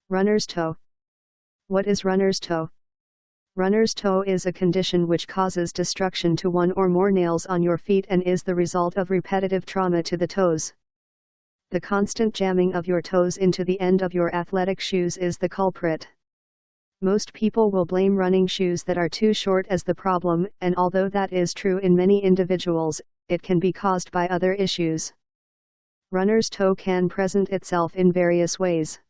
Runner's toe. What is runner's toe? Runner's toe is a condition which causes destruction to one or more nails on your feet and is the result of repetitive trauma to the toes. The constant jamming of your toes into the end of your athletic shoes is the culprit. Most people will blame running shoes that are too short as the problem, and although that is true in many individuals, it can be caused by other issues. Runner's toe can present itself in various ways.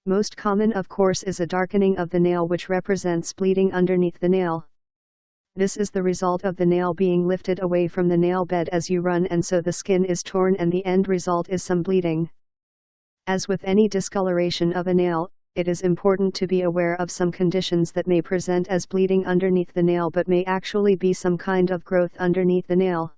Most common, of course, is a darkening of the nail which represents bleeding underneath the nail. This is the result of the nail being lifted away from the nail bed as you run, and so the skin is torn and the end result is some bleeding. As with any discoloration of a nail, it is important to be aware of some conditions that may present as bleeding underneath the nail but may actually be some kind of growth underneath the nail.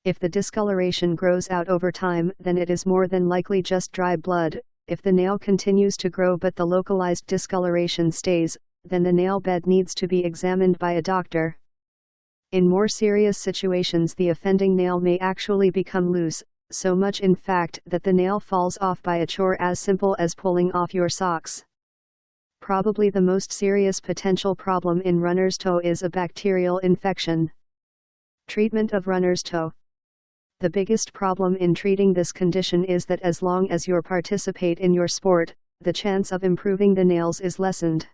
If the discoloration grows out over time, then it is more than likely just dry blood. If the nail continues to grow but the localized discoloration stays, then the nail bed needs to be examined by a doctor. In more serious situations, the offending nail may actually become loose, so much in fact that the nail falls off by a chore as simple as pulling off your socks. Probably the most serious potential problem in runner's toe is a bacterial infection. Treatment of runner's toe. The biggest problem in treating this condition is that as long as you participate in your sport, the chance of improving the nails is lessened.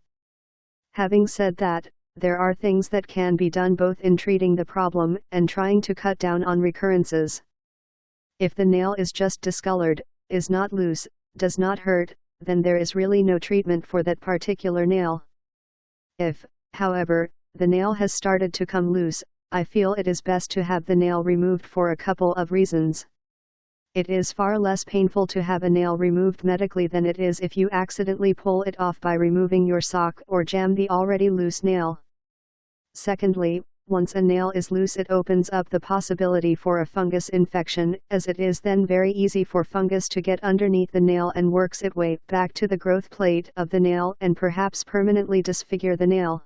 Having said that, there are things that can be done both in treating the problem and trying to cut down on recurrences. If the nail is just discolored, is not loose, does not hurt, then there is really no treatment for that particular nail. If, however, the nail has started to come loose, I feel it is best to have the nail removed for a couple of reasons. It is far less painful to have a nail removed medically than it is if you accidentally pull it off by removing your sock or jam the already loose nail. Secondly, once a nail is loose, it opens up the possibility for a fungus infection, as it is then very easy for fungus to get underneath the nail and works its way back to the growth plate of the nail and perhaps permanently disfigure the nail.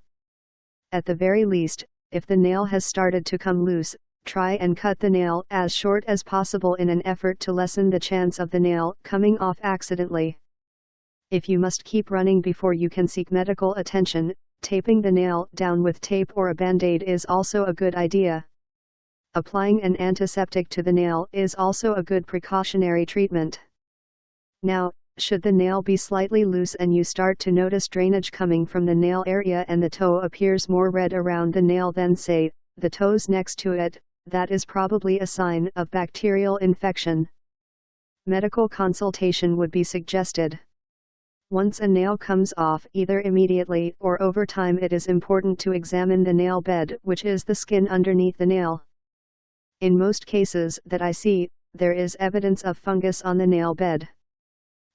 At the very least, if the nail has started to come loose, try and cut the nail as short as possible in an effort to lessen the chance of the nail coming off accidentally. If you must keep running before you can seek medical attention, taping the nail down with tape or a band-aid is also a good idea. Applying an antiseptic to the nail is also a good precautionary treatment. Now, should the nail be slightly loose and you start to notice drainage coming from the nail area and the toe appears more red around the nail than, say, the toes next to it, that is probably a sign of bacterial infection. Medical consultation would be suggested. Once a nail comes off, either immediately or over time, it is important to examine the nail bed, which is the skin underneath the nail. In most cases that I see, there is evidence of fungus on the nail bed.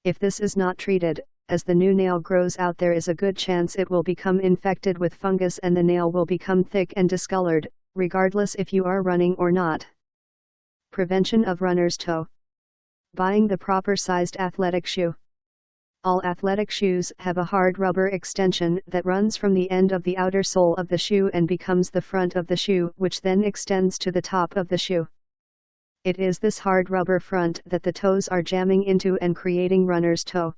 If this is not treated, as the new nail grows out, there is a good chance it will become infected with fungus and the nail will become thick and discolored, regardless if you are running or not. Prevention of runner's toe. Buying the proper sized athletic shoe. All athletic shoes have a hard rubber extension that runs from the end of the outer sole of the shoe and becomes the front of the shoe, which then extends to the top of the shoe. It is this hard rubber front that the toes are jamming into and creating runner's toe.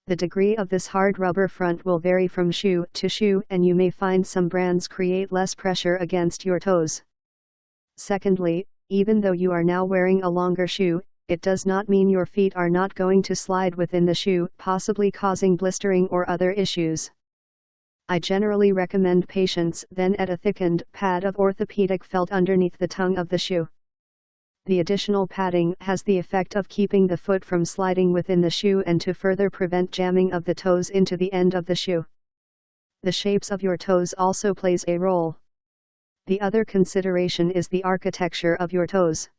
The degree of this hard rubber front will vary from shoe to shoe, and you may find some brands create less pressure against your toes. Secondly, even though you are now wearing a longer shoe, it does not mean your feet are not going to slide within the shoe, possibly causing blistering or other issues. I generally recommend patients then add a thickened pad of orthopedic felt underneath the tongue of the shoe. The additional padding has the effect of keeping the foot from sliding within the shoe and to further prevent jamming of the toes into the end of the shoe. The shapes of your toes also plays a role. The other consideration is the architecture of your toes.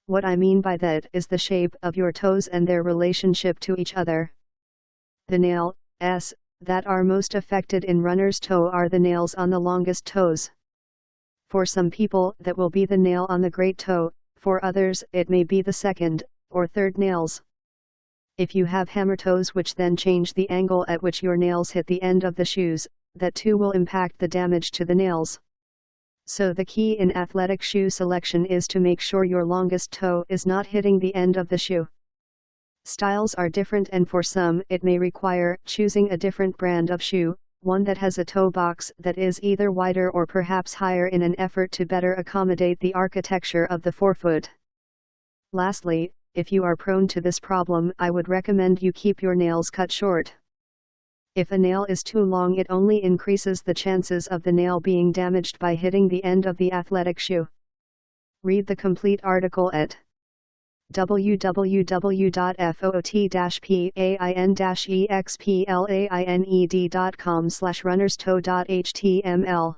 What I mean by that is the shape of your toes and their relationship to each other. The nails that are most affected in runner's toe are the nails on the longest toes. For some people that will be the nail on the great toe, for others it may be the second or third nails. If you have hammer toes which then change the angle at which your nails hit the end of the shoes, that too will impact the damage to the nails. So the key in athletic shoe selection is to make sure your longest toe is not hitting the end of the shoe. Styles are different, and for some it may require choosing a different brand of shoe, one that has a toe box that is either wider or perhaps higher in an effort to better accommodate the architecture of the forefoot. Lastly, if you are prone to this problem, I would recommend you keep your nails cut short. If a nail is too long, it only increases the chances of the nail being damaged by hitting the end of the athletic shoe. Read the complete article at www.foot-pain-explained.com/runnerstoe.html.